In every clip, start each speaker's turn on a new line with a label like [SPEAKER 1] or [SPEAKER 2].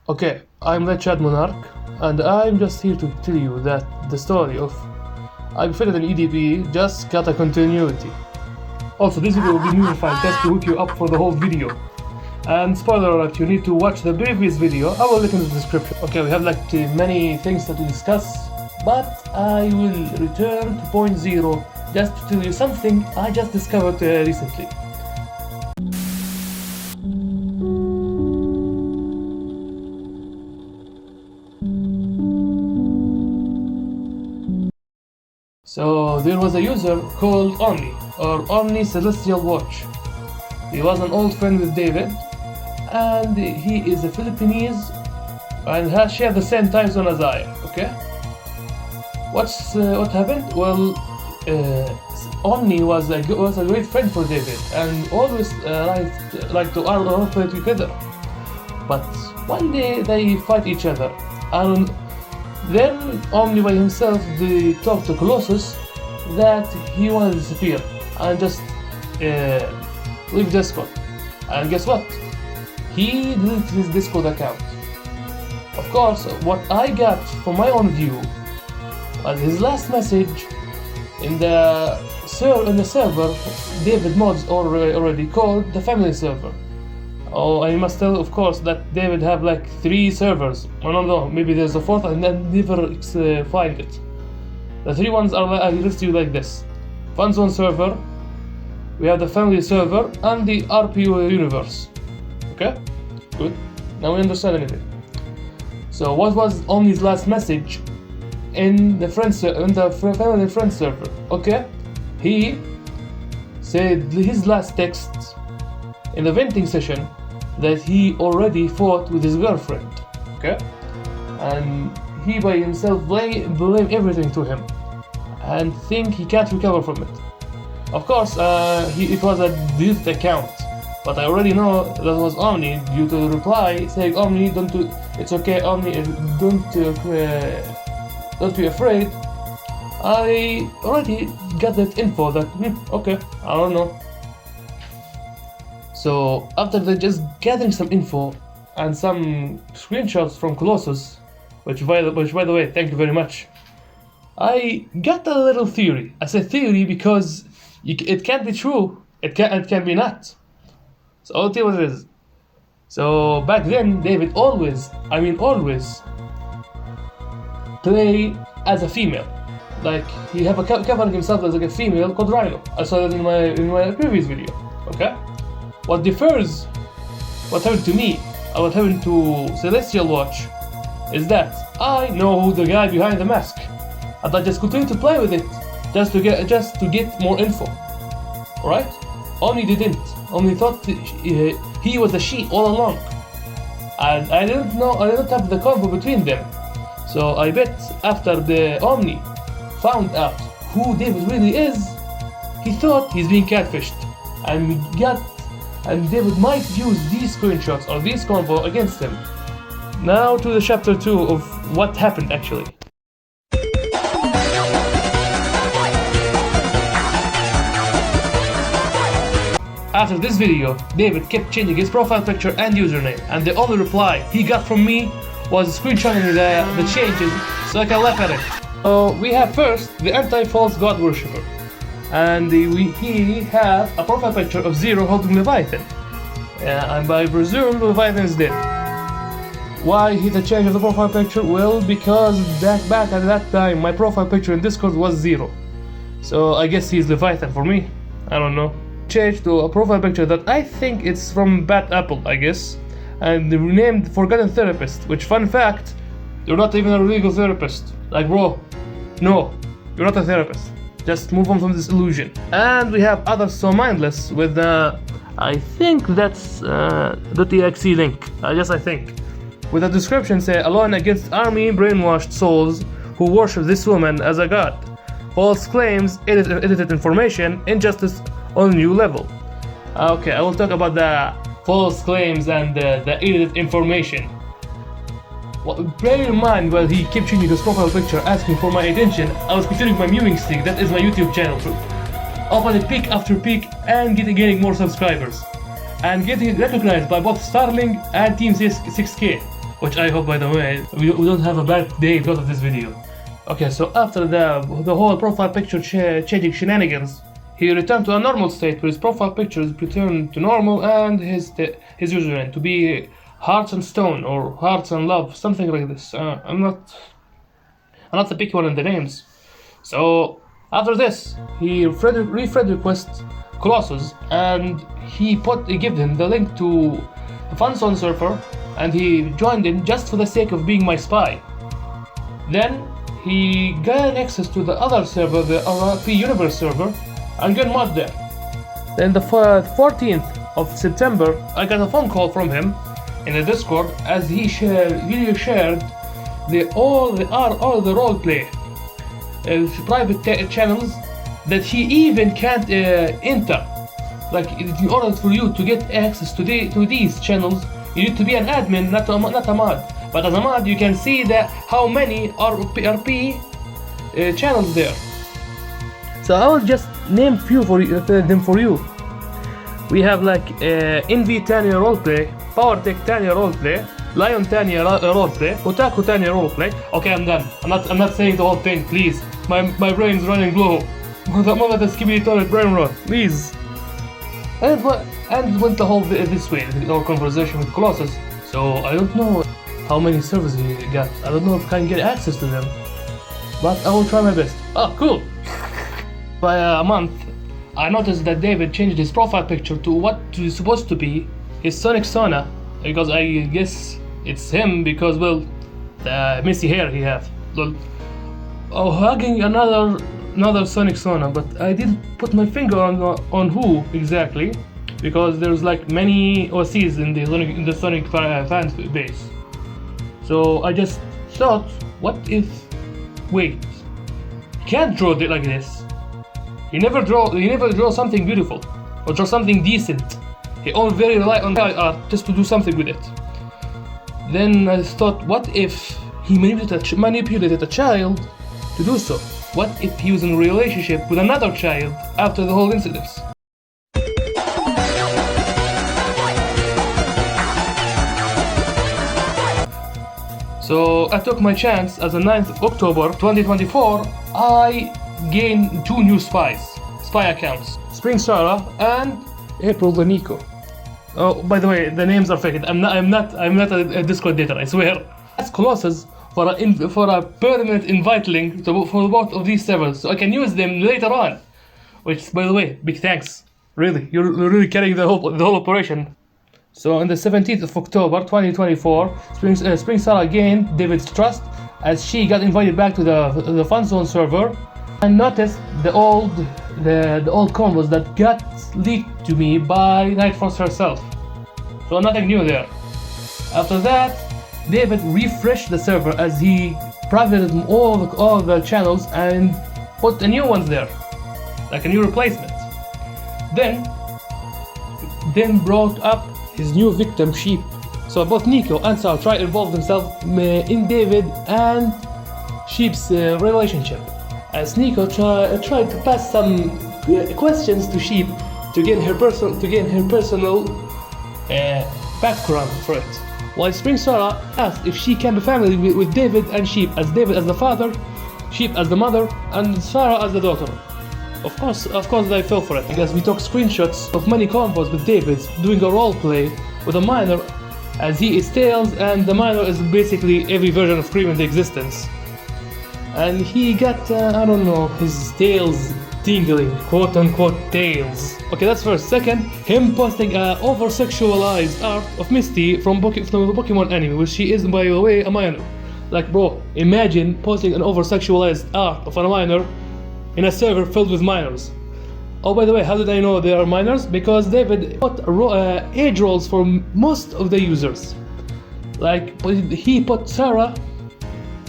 [SPEAKER 1] Okay, I'm the Chad Monark, and I'm just here to tell you that the story of I'm fitted in EDP just got a continuity. Also, this video will be modified just to hook you up for the whole video. And spoiler alert, you need to watch the previous video. I will link in the description. Okay, we have like many things that we discuss, but I will return to point zero just to tell you something I just discovered recently. So there was a user called Omni, or Omni Celestial Watch. He was an old friend with David, and he is a Filipinese and shared the same time zone as I. Okay. What happened? Well, Omni was a great friend for David and always liked to all play together. But one day they fight each other, and then Omni by himself talked to Colossus that he wanted to disappear and just leave Discord. And guess what? He deleted his Discord account. Of course, what I got from my own view was his last message in the server David mods already called the family server. Oh, I must tell, of course, that David have like 3 servers. I don't know, maybe there's a 4th and I never find it. The 3 ones are, I list you like this. Fun Zone server, we have the family server, and the RPU universe. Okay? Good. Now we understand anything. So what was Omni's last message in the family and friend server? Okay? He said his last text in the venting session that he already fought with his girlfriend, okay? And he by himself blame everything to him and think he can't recover from it. Of course, it was a deleted account, but I already know that was Omni due to the reply saying, Omni, it's okay, Omni, don't be afraid. I already got that info that, okay, I don't know. So after they just gathering some info and some screenshots from Colossus, which by the way, thank you very much, I got a little theory. I say theory because it can't be true. It can be not. So I'll tell you what it is. So back then, David always play as a female. Like he have covering himself as like a female called Rhino. I saw that in my previous video. Okay. What happened to me, and what happened to Celestial Watch, is that I know who the guy behind the mask, and I just continue to play with it, just to get more info. Alright? Omni didn't. Omni thought he was a she all along, and I didn't have the convo between them. So I bet after the Omni found out who David really is, he thought he's being catfished, and David might use these screenshots or this convo against him. Now to the chapter 2 of what happened actually. After this video, David kept changing his profile picture and username, and the only reply he got from me was screenshotting the changes so I can laugh at it. So we have first the anti-false god worshipper. And he had a profile picture of Zero holding Leviathan. And I presume Leviathan is dead. Why he the change of the profile picture? Well, because back at that time my profile picture in Discord was Zero. So I guess he's Leviathan for me. I don't know. Changed to a profile picture that I think it's from Bad Apple, I guess. And they renamed Forgotten Therapist, which, fun fact, you're not even a legal therapist. Like, bro, no, you're not a therapist. Just move on from this illusion. And we have others so mindless with I think that's the .exe link. Yes, I think. With a description say, alone against army brainwashed souls who worship this woman as a god. False claims, edited information, injustice on a new level. Okay, I will talk about the false claims and the edited information. Well, bear in mind while he kept changing his profile picture asking for my attention, I was continuing my viewing streak, that is my YouTube channel too. Opening peak after peak and gaining more subscribers. And getting recognized by both Starling and Team 6K. which I hope, by the way, we don't have a bad day because of this video. Okay, so after the whole profile picture changing shenanigans, he returned to a normal state where his profile picture is returned to normal and his username to be Hearts and Stone or Hearts and Love, something like this. I'm not the picky one in the names. So after this, he friend request Colossus, and he gave him the link to the FunZone server, and he joined in just for the sake of being my spy. Then he gained access to the other server, the RP Universe server, and got mod there. Then the 14th of September, I got a phone call from him in the Discord as he shared all the roleplay private channels that he even can't enter. Like, in order for you to get access to these channels, you need to be an admin, not a mod. But as a mod, you can see how many RP channels there. So I will just name few them for you. We have like Envy Tanya roleplay, Power Tech Tanya roleplay, Lion Tanya roleplay, Otaku Tanya roleplay. Okay, I'm done. I'm not saying the whole thing, please. My brain's running low. Mother the skibidi toilet brain rot, please. And it went the whole this way, our conversation with Colossus. So I don't know how many servers he got. I don't know if I can get access to them, but I will try my best. Oh, cool. By a month, I noticed that David changed his profile picture to what is supposed to be his Sonic Sona, because I guess it's him because, well, the messy hair he have. Oh, hugging another Sonic Sona, but I didn't put my finger on who exactly, because there's like many OCs in the Sonic fan base. So I just thought, what if? Wait, he can't draw it like this. He never draw something beautiful or draw something decent. He only very rely on art just to do something with it. Then I thought, what if he manipulated a child to do so? What if he was in a relationship with another child after the whole incidents? So I took my chance. As of 9th of October 2024, I gained 2 new spy accounts, Spring Sarah and April the Nico. Oh, by the way, the names are fake. I'm not a Discord data, I swear. Ask Colossus for a permanent invite link for both of these servers, so I can use them later on. Which, by the way, big thanks. Really, you're really carrying the whole operation. So on the 17th of October 2024, Spring Sarah gained David's trust as she got invited back to the FunZone server and noticed the old combos that got leaked to me by Nightfrost herself. So nothing new there. After that, David refreshed the server as he privated all the channels and put the new ones there, like a new replacement. Then brought up his new victim, Sheep. So both Nico and Sarah tried to involve themselves in David and Sheep's relationship, as Nico tried to pass some questions to Sheep to gain her personal background for it. While Spring Sarah asked if she can be family with David and Sheep, as David as the father, Sheep as the mother, and Sarah as the daughter. Of course I fell for it, because we took screenshots of many combos with David doing a roleplay with a minor, as he is Tails and the minor is basically every version of Cream in the existence. And he got, I don't know, his tails tingling, quote unquote tails. Okay, that's first. Second, him posting over-sexualized art of Misty from the Pokemon anime, which she is, by the way, a minor. Like, bro, imagine posting an over-sexualized art of a minor in a server filled with minors. Oh, by the way, how did I know they are minors? Because David put age rolls for most of the users. Like, he put Sarah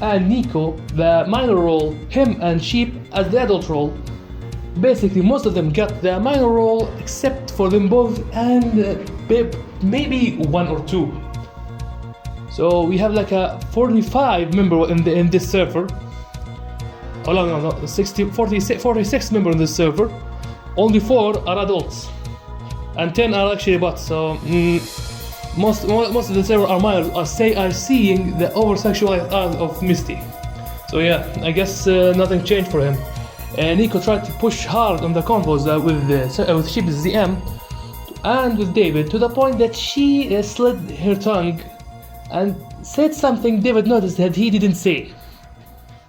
[SPEAKER 1] and Nico, the minor role, him and Sheep as the adult role. Basically, most of them got the minor role except for them both and maybe 1 or 2. So we have like a 45 member in this server. Hold on, no, 46 members in this server. Only 4 are adults, and 10 are actually bots. So most of the server are seeing the over-sexualized art of Misty. So yeah, I guess nothing changed for him. Nico tried to push hard on the convos with Sheep's DM and with David, to the point that she slid her tongue and said something David noticed that he didn't say.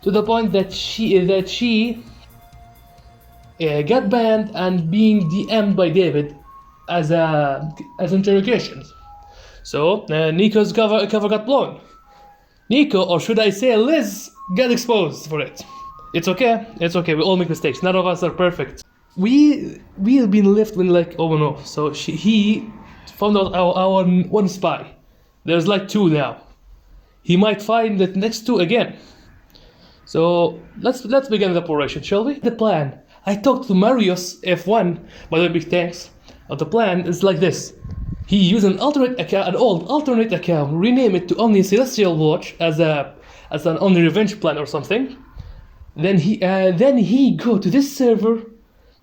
[SPEAKER 1] To the point that she got banned and being DM'd by David as interrogations. So Nico's cover got blown. Nico, or should I say Liz, got exposed for it. It's okay, we all make mistakes, none of us are perfect. We've been left with like, oh no, so he found out our one spy. There's like 2 now. He might find the next 2 again. So let's begin the operation, shall we? The plan. I talked to Marius F1, by the way, big thanks. The plan is like this. He used an alternate account, an old alternate account, rename it to Omni Celestial Watch as an Omni Revenge plan or something. Then he go to this server,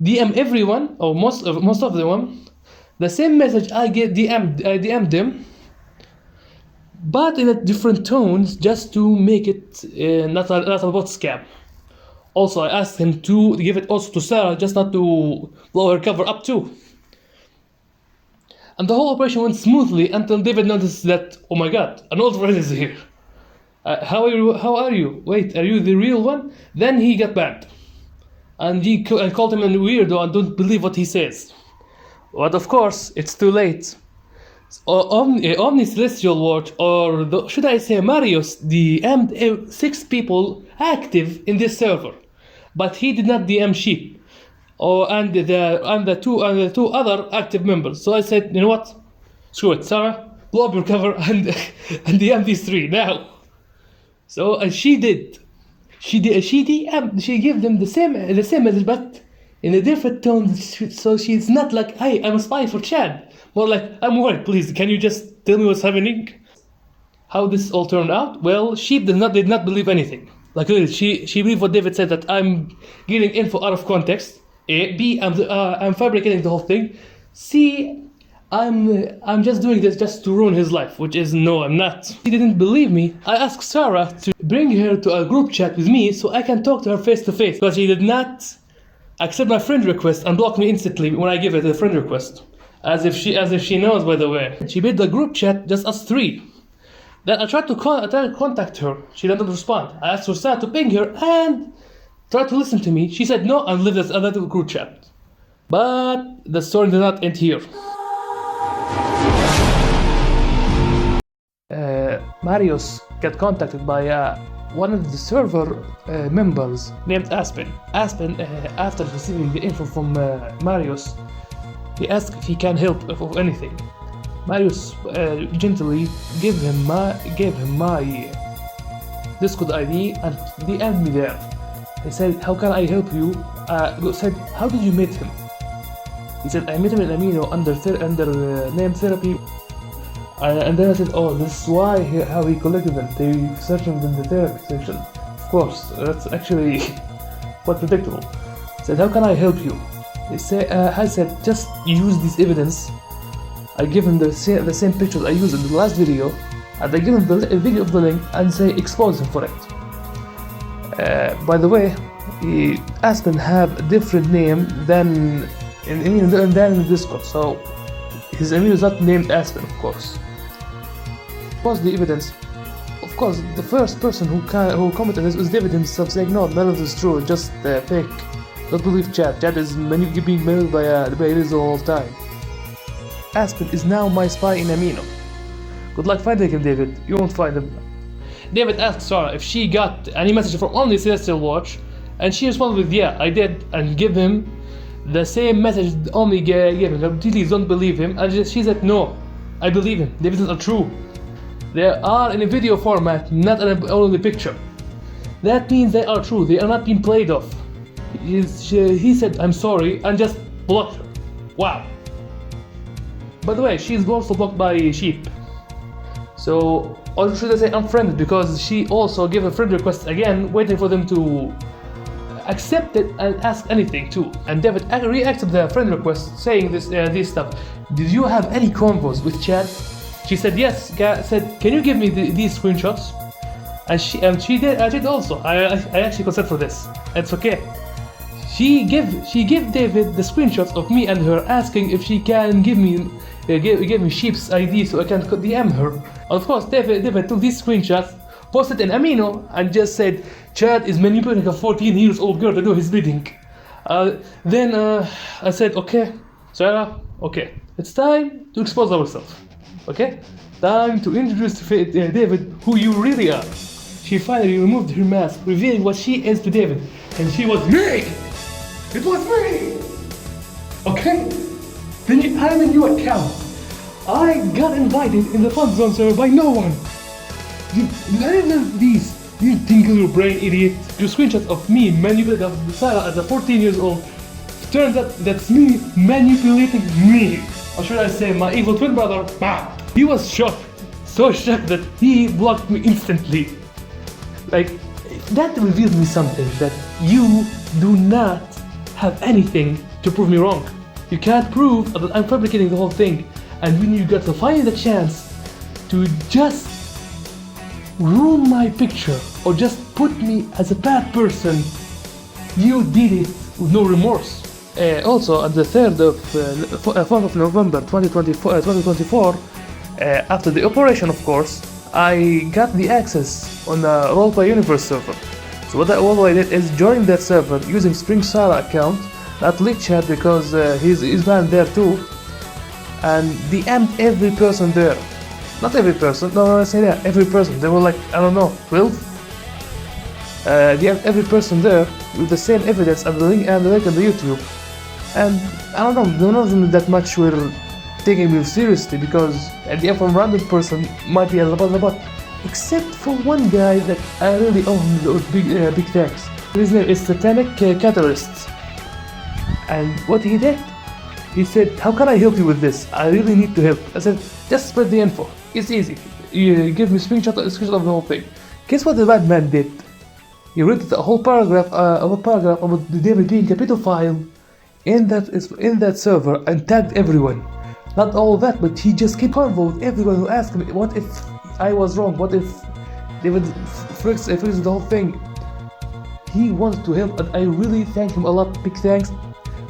[SPEAKER 1] DM everyone or most of them, the same message I DM'd them, but in a different tones, just to make it not a bot scam. Also, I asked him to give it also to Sarah, just not to blow her cover up too. And the whole operation went smoothly until David noticed that, oh my god, an old friend is here. How are you? Wait, are you the real one? Then he got banned. And he called him a weirdo and don't believe what he says. But of course, it's too late. Omni Celestial Watch, or should I say Marius, DM'd 6 people active in this server. But he did not DM Sheep. And the two other active members. So I said, you know what? Screw it, Sarah, blow up your cover and DM these 3 now. So she did. She gave them the same message, but in a different tone. So she's not like, hey, I'm a spy for Chad. More like, I'm worried, please, can you just tell me what's happening? How this all turned out? Well, Sheep did not believe anything. Like she believed what David said, that I'm getting info out of context. A, B, I'm fabricating the whole thing. C, I'm just doing this just to ruin his life, which is no, I'm not. He didn't believe me. I asked Sarah to bring her to a group chat with me so I can talk to her face to face, because she did not accept my friend request and block me instantly when I give her the friend request. As if she knows, by the way. She made the group chat just us 3. Then I tried to contact her. She didn't respond. I asked Sarah to ping her and try to listen to me. She said no and leave another group chat. But the story did not end here. Marius got contacted by one of the server members named Aspen. Aspen, after receiving the info from Marius, he asked if he can help with anything. Marius gently gave him my Discord ID and DM'd me there. He said, how can I help you? Said, how did you meet him? He said, I met him in Amino under name therapy. And then I said, oh, this is how he collected them. They searched them in the therapy section. Of course, that's actually quite predictable. He said, how can I help you? I said, just use this evidence. I give him the same pictures I used in the last video, and I give him the video of the link and say expose him for it. By the way, Aspen have a different name than in the Discord, so his enemy is not named Aspen, of course. Was the evidence? Of course, the first person who commented this was David himself, saying no, none of this is true, just fake. Don't believe Chad. Chad is being manipulated by Liz all the time. Aspen is now my spy in Amino. Good luck finding him, David. You won't find him. David asked Sarah if she got any message from Omni Celestial Watch, and she responded with yeah, I did, and give him the same message Omni gave him. Please don't believe him. And she said no, I believe him. David is not true. They are in a video format, not only picture. That means they are true. They are not being played off. He said I'm sorry and just blocked her. Wow. By the way, she's also blocked by Sheep. So, or should I say unfriended, because she also gave a friend request again, waiting for them to accept it and ask anything too. And David reacted the friend request saying this stuff. Did you have any convos with Chad? She said yes. Said, can you give me these screenshots? And she did. I did also. I actually consent for this. It's okay. She gave David the screenshots of me and her, asking if she can give me Sheep's ID so I can DM her. Of course, David took these screenshots, posted in Amino, and just said Chad is manipulating a 14 years old girl to do his bidding. Then I said, okay, Sarah, okay, it's time to expose ourselves. Okay, time to introduce David who you really are. She finally removed her mask, revealing what she is to David, and she was me. It was me. Okay. Then I'm a new account. I got invited in the fun zone server by no one. None of these. You tingle your brain, idiot. Your screenshots of me manipulating Sarah as a 14 years old. Turns out that's me manipulating me. Or should I say my evil twin brother? He was shocked. So shocked that he blocked me instantly. Like, that revealed me something, that you do not have anything to prove me wrong. You can't prove that I'm fabricating the whole thing, and when you got to find the chance to just ruin my picture or just put me as a bad person, you did it with no remorse. Also, on the 4th of November 2024, after the operation, of course, I got the access on the Roleplay Universe server. So what I did is join that server using Spring Sarah account, not Leak Chat because he's banned there too, and DM'd every person there. Not every person, no, I say that, every person. There were like, I don't know, 12? DM'd every person there with the same evidence and the link on the YouTube. And I don't know, none of them that much were taking me seriously because at the end from random person might be about the butt. Except for one guy that I really owe him big thanks. His name is Satanic Catalyst. And what he did, he said, how can I help you with this? I really need to help. I said, just spread the info. It's easy. You give me a screenshot of the whole thing. Guess what the bad man did? He read a whole paragraph about David being a pedophile in that server and tagged everyone. Not all that, but he just kept convo with everyone who asked me, what if I was wrong? What if David fixed the whole thing? He wanted to help, and I really thank him a lot. Big thanks.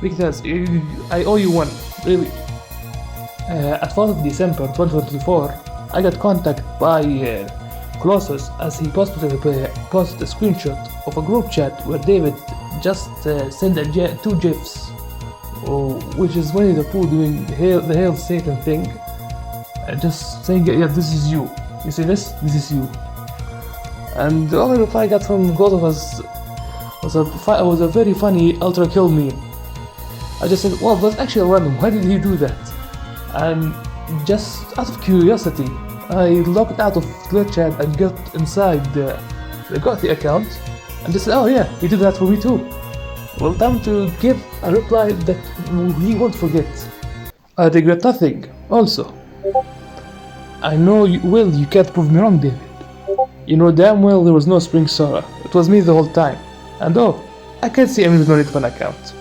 [SPEAKER 1] I owe you one, really. At 4th of December 2024, I got contacted by Colossus as he posted a screenshot of a group chat where David just sent two GIFs, which is Winnie the Pooh doing the Hail Satan thing, just saying, yeah, this is you. You see this? This is you. And the only reply I got from both of us was a very funny ultra kill meme. I just said, well, that's actually random. Why did he do that? And just out of curiosity, I logged out of Glitch Chat and got inside the Gothy account and just said, oh yeah, he did that for me too. Well, time to give a reply that he won't forget. I regret nothing. Also, I know you can't prove me wrong, David. You know damn well there was no Spring Sarah. It was me the whole time. And I can't see any no need for an account.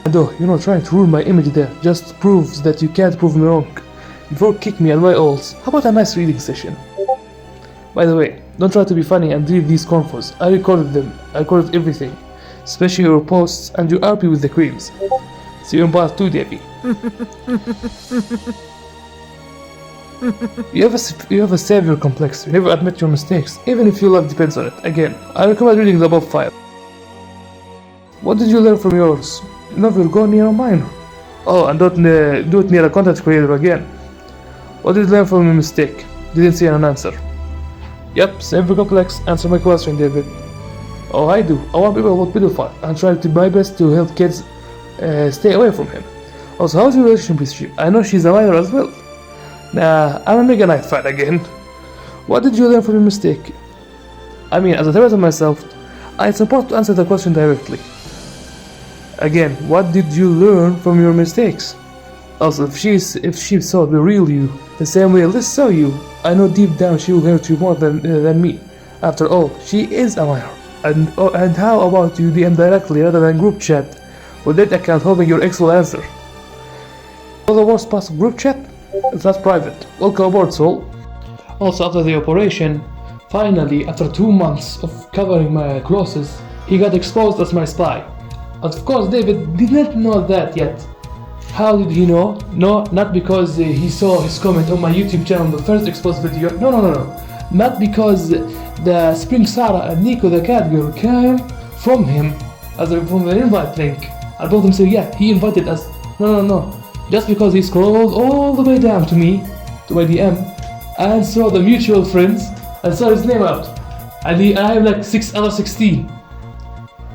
[SPEAKER 1] And trying to ruin my image there just proves that you can't prove me wrong. Before kick me and my ults, how about a nice reading session? By the way, don't try to be funny and delete these confos. I recorded them. I recorded everything. Especially your posts and your RP with the creams. See you in part 2, Debbie. You have a savior complex. You never admit your mistakes, even if your life depends on it. Again, I recommend reading the above file. What did you learn from yours? Never go near a minor. Oh, and don't do it near a content creator again. What did you learn from your mistake? Didn't see an answer. Yep, savior complex. Answer my question, David. Oh, I do. I want people about pedophile and try to my best to help kids stay away from him. Also, how's your relationship with she? I know she's a minor as well. Nah, I'm a Mega Knight fan again. What did you learn from your mistake? I mean, as a therapist myself, I support to answer the question directly. Again, what did you learn from your mistakes? Also, if she saw the real you, the same way Liz saw you, I know deep down she will hurt you more than me. After all, she is a minor. And how about you DM directly rather than group chat with that account hoping your ex will answer? For the worst possible group chat? It's not private. Welcome aboard, Soul. Also, after the operation, finally, after 2 months of covering my crosses, he got exposed as my spy. Of course, David did not know that yet. How did he know? No, not because he saw his comment on my YouTube channel, the first exposed video. No. Not because the Spring Sarah and Nico the cat girl came from him from the invite link. I told him, so yeah, he invited us. No. Just because he scrolled all the way down to me, to my DM, and saw the mutual friends, and saw his name out. And I have like 16.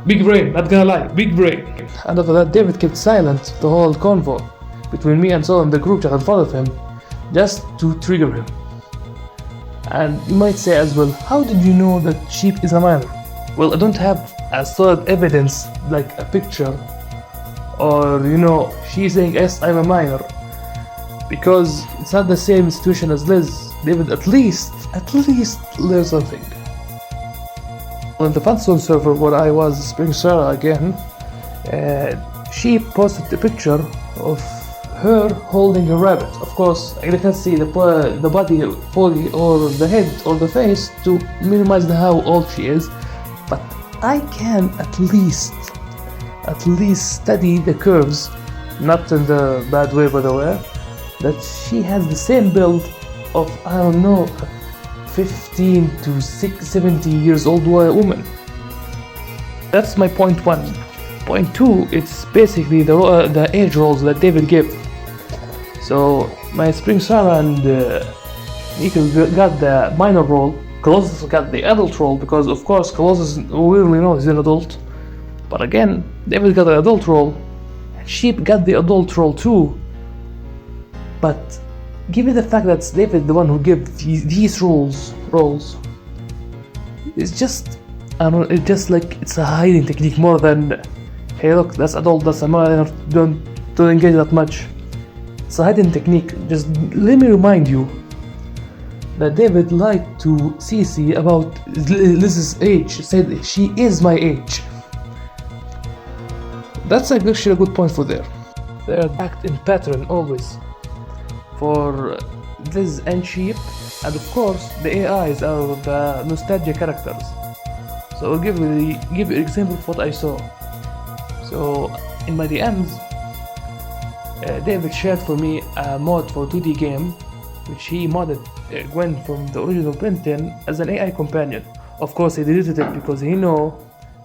[SPEAKER 1] Big brain, not gonna lie, big brain. And after that, David kept silent the whole convo between me and Saul in the group chat in front of him, just to trigger him. And you might say as well, how did you know that Sheep is a minor? Well, I don't have a solid evidence like a picture, or she saying yes, I'm a minor, because it's not the same situation as Liz. David at least learned something. On the Fanzone server where I was Spring Sarah again, she posted a picture of her holding a rabbit. Of course, I can't see the body fully, or the head or the face, to minimize how old she is, but I can at least study the curves, not in the bad way by the way, that she has the same build of, I don't know, 15 to 70 years old woman. That's my point 1. Point 2, it's basically the age roles that David gave. So my Spring Sarah and Nico got the minor role, Colossus got the adult role, because of course Colossus, we really know he's an adult. But again, David got the adult role, and Sheep got the adult role too. But given the fact that David the one who gave these roles, it's just, I don't know, it's just like it's a hiding technique more than, hey look, that's adult, that's a minor, don't engage that much. It's a hiding technique. Just let me remind you that David lied to Sisi about Liz's age, said she is my age. That's actually a good point for there. They act in pattern always. For Liz and Sheep, and of course the AIs are the nostalgia characters. So I'll give you an example of what I saw. So in my DMs, David shared for me a mod for 2D game, which he modded Gwen from the original Ben 10 as an AI companion. Of course he deleted it because he knew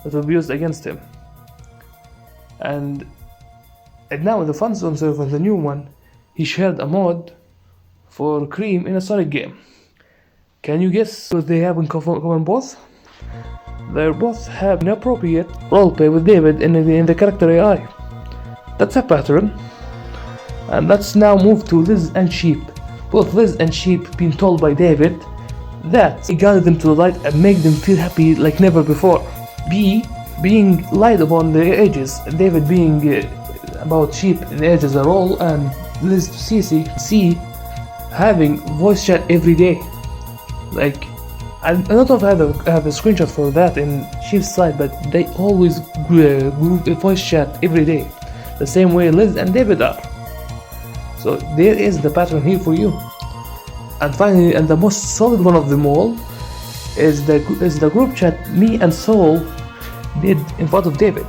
[SPEAKER 1] it will be used against him. And now in the Fanzone server, the new one, he shared a mod for Cream in a Sonic game. Can you guess what they have in common both? They both have inappropriate roleplay with David in the character AI. That's a pattern. And let's now move to Liz and Sheep. Both Liz and Sheep being told by David that he guided them to the light and made them feel happy like never before. B, being lied upon their ages, David being about Sheep in the age as a role, and Liz to Sisi. C, having voice chat every day. Like, I don't know if I have a screenshot for that in Sheep's side, but they always group voice chat every day, the same way Liz and David are. So there is the pattern here for you. And finally, and the most solid one of them all, is the group chat me and Soul did in front of David,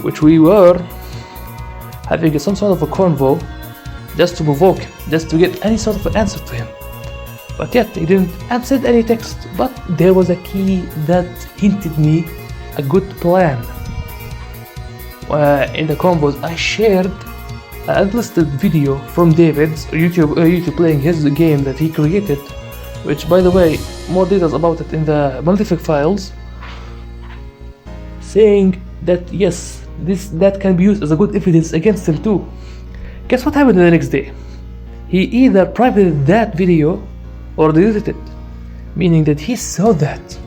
[SPEAKER 1] which we were having some sort of a convo just to provoke him, just to get any sort of an answer to him. But yet he didn't answer any text, but there was a key that hinted me a good plan. In the combos I shared an unlisted video from David's YouTube playing his game that he created, which, by the way, more details about it in the malefic files, saying that yes, that can be used as a good evidence against him too. Guess what happened the next day? He either privated that video or deleted it, meaning that he saw that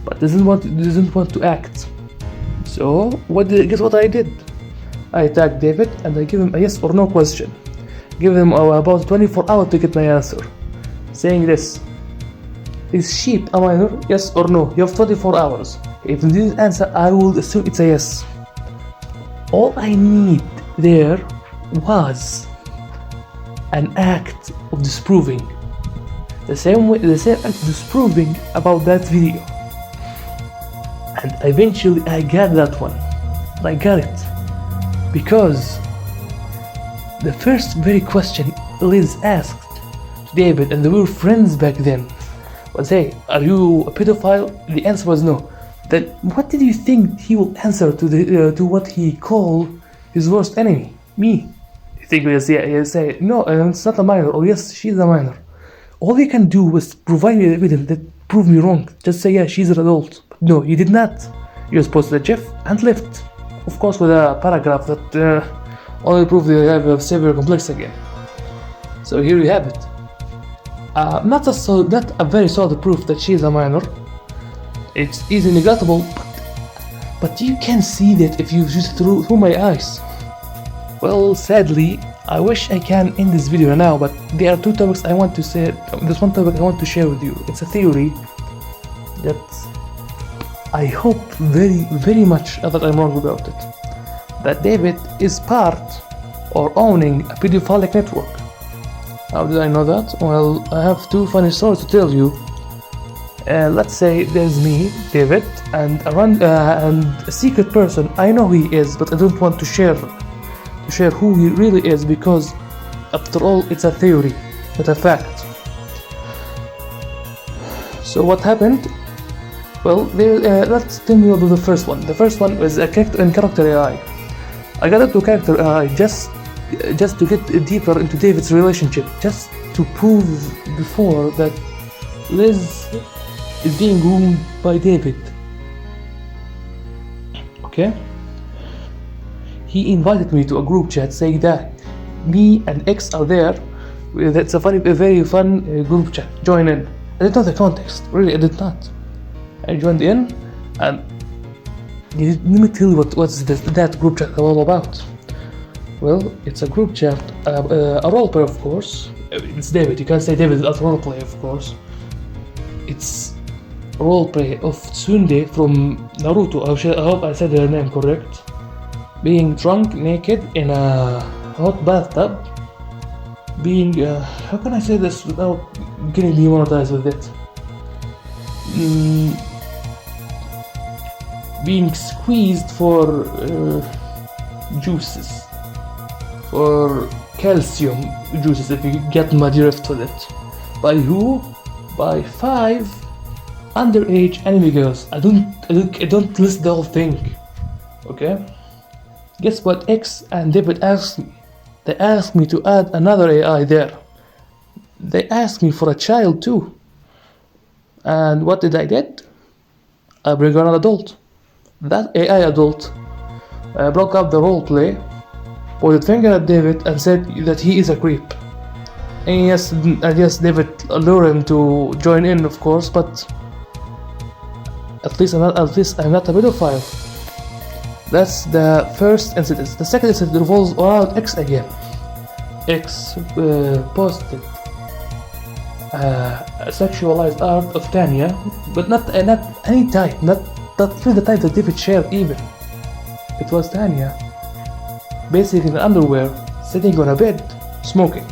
[SPEAKER 1] but doesn't want to act. So guess what I did? I tagged David and I give him a yes or no question. Give him about 24 hours to get my answer, saying this: is Sheep a minor? Yes or no? You have 24 hours. If he didn't answer, I will assume it's a yes. All I need there was an act of disproving. The same act of disproving about that video. And eventually I got that one. And I got it. Because the first very question Liz asked to David, and they were friends back then, was, hey, are you a pedophile? The answer was no. Then what did you think he will answer to what he called his worst enemy? Me. You think he'll say, no, it's not a minor, or yes, she's a minor. All he can do was provide me evidence that proved me wrong. Just say, yeah, she's an adult. But no, he did not. He just posted a GIF and left. Of course, with a paragraph that only proved they have a severe complex again. So here you have it. Not a very solid proof that she is a minor. It's easily negatable, but you can see that if you just through my eyes. Well, sadly, I wish I can end this video now, but there are two topics I want to say. There's one topic I want to share with you. It's a theory that I hope very much that I'm wrong about it. That David is part or owning a pedophilic network. How did I know that? Well, I have two funny stories to tell you. Let's say there's me, David, and a secret person. I know who he is, but I don't want to share who he really is, because after all it's a theory, not a fact. So what happened? Well, let's tell me about the first one. The first one was a character AI. I got into character AI just to get deeper into David's relationship, just to prove before that Liz is being groomed by David. Okay? He invited me to a group chat saying that me and X are there. That's a very fun group chat. Join in. I didn't know the context. Really, I did not. I joined in, and let me tell you what's that group chat all about. Well, it's a group chat, a roleplay, of course. It's David. You can't say David is a roleplay, of course. It's a roleplay of Tsunde from Naruto. I hope I said her name correct. Being drunk, naked, in a hot bathtub. Being, how can I say this without getting demonetized with it? Being squeezed for juices, for calcium juices, if you get my drift with it. By who? By 5 underage anime girls. I don't list the whole thing. Okay? Guess what X and David asked me? They asked me to add another AI there. They asked me for a child too. And what did I get? I bring on an adult. That AI adult broke up the roleplay, pointed finger at David and said that he is a creep. And yes, David lured him to join in, of course, but at least I'm not a pedophile. That's the first incident. The second incident revolves around X again. X posted a sexualized art of Tanya, but not any type, not even the type that David shared even. It was Tanya, basically in underwear, sitting on a bed, smoking,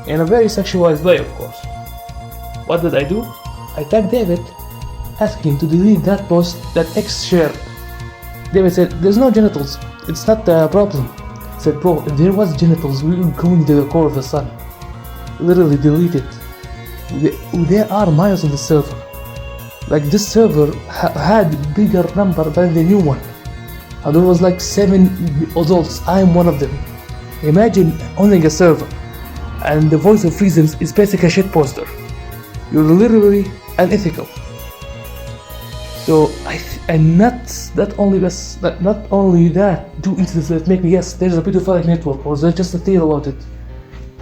[SPEAKER 1] in a very sexualized way, of course. What did I do? I tagged David, asking him to delete that post that X shared. David said, there's no genitals, it's not a problem. I said, bro, if there was genitals, we were going to the core of the sun. Literally delete it. There are minors on the server. Like, this server had bigger number than the new one. And there was like 7 adults. I'm one of them. Imagine owning a server and the voice of reason is basically a shit poster. You're literally unethical. So and not only that, two incidents that make me guess there's a pedophilic network, or there's just a theory about it.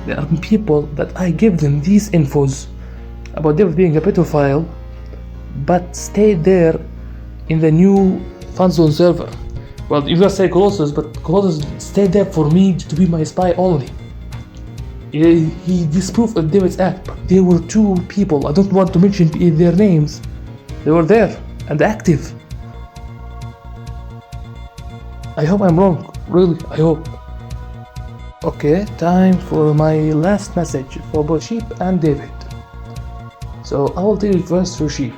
[SPEAKER 1] There are people that I give them these infos about them being a pedophile, but stay there in the new fanzone server. Well, you guys say Colossus, but Colossus stayed there for me to be my spy only. He disproved of David's act, but there were 2 people, I don't want to mention their names. They were there and active. I hope I'm wrong, really, I hope. Okay, time for my last message for both Sheep and David. So I will deal it first for Sheep.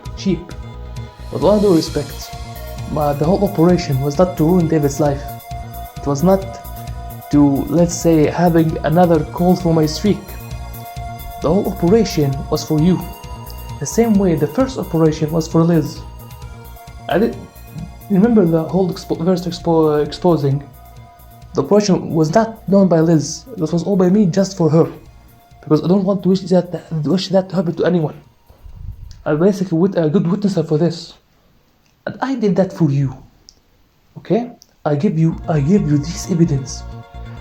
[SPEAKER 1] With all due respect, the whole operation was not to ruin David's life. It was not to, let's say, having another call for my streak. The whole operation was for you. The same way the first operation was for Liz. I did remember the whole first exposing. The operation was not done by Liz. It was all by me, just for her, because I don't want to wish that to happen to anyone. I basically a good witness for this, and I did that for you. Okay, I give you this evidence.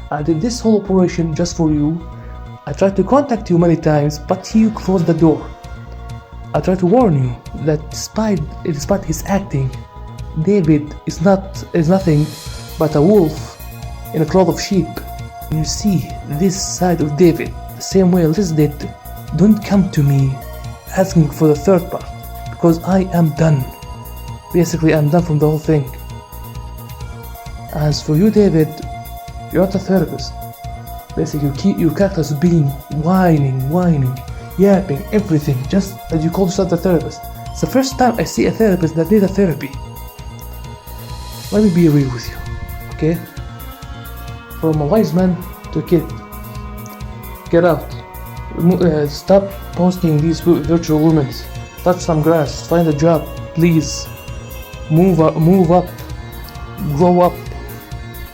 [SPEAKER 1] I did this whole operation just for you. I tried to contact you many times, but you closed the door. I tried to warn you that despite his acting, David is nothing but a wolf in a cloth of sheep. You see this side of David the same way Liz did. Don't come to me asking for the third part, because I am done. Basically, I'm done from the whole thing. As for you, David, you're not a therapist. Basically, your character's being whining, yapping, everything, just as you call yourself a therapist. It's the first time I see a therapist that did a therapy. Let me be real with you, okay? From a wise man to a kid. Get out. Stop posting these virtual women. Touch some grass. Find a job, please. Move up. Grow up.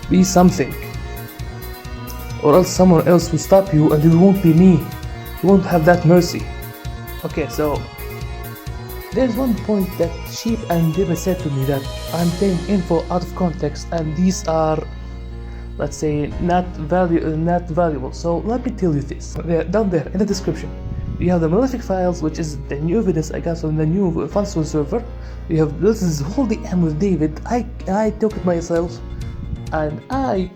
[SPEAKER 1] Be something. Or else someone else will stop you, and it won't be me. You won't have that mercy. Okay, so there's one point that Sheep and David said to me that I'm taking info out of context, and these are, let's say, not valuable. So let me tell you this. Down there in the description, you have the malefic files, which is the new evidence I got from the new Funstone server. You have this is whole DM with David. I took it myself, and I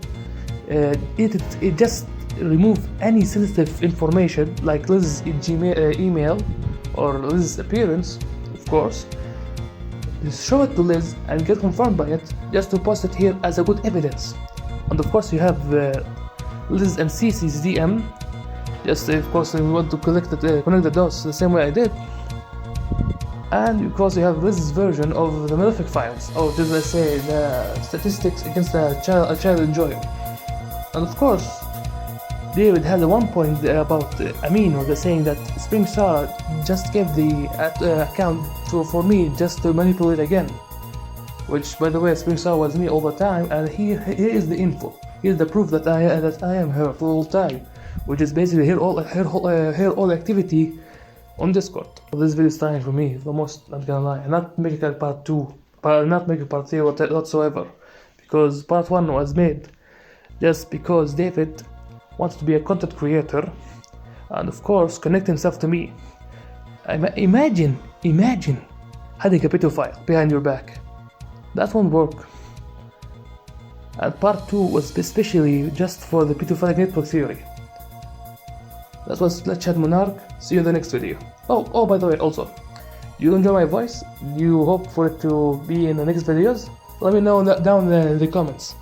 [SPEAKER 1] it just remove any sensitive information like Liz's email or Liz's appearance, of course. Just show it to Liz and get confirmed by it, just to post it here as a good evidence. And of course you have Liz and Sisi's DM, just of course we want to connect the dots the same way I did. And of course you have Liz's version of the malefic files, or just let's say the statistics against a child enjoyer. And of course David had one point about Amin, where they're saying that Spring Sarah just gave the account for me just to manipulate again. Which, by the way, Spring Sarah was me all the time, and here is the info. Here's the proof that I am her for all time, which is basically her all activity on Discord. This video is time for me the most. Not gonna lie, I'm not making a part 2, but I'm not making part 3 whatsoever, because part 1 was made just because David wants to be a content creator, and of course connect himself to me. Imagine having a pedophile behind your back. That won't work. And part 2 was especially just for the pedophilic network theory. That was Let's Chat Monark. See you in the next video. Oh, by the way, also, do you enjoy my voice? Do you hope for it to be in the next videos? Let me know down in the comments.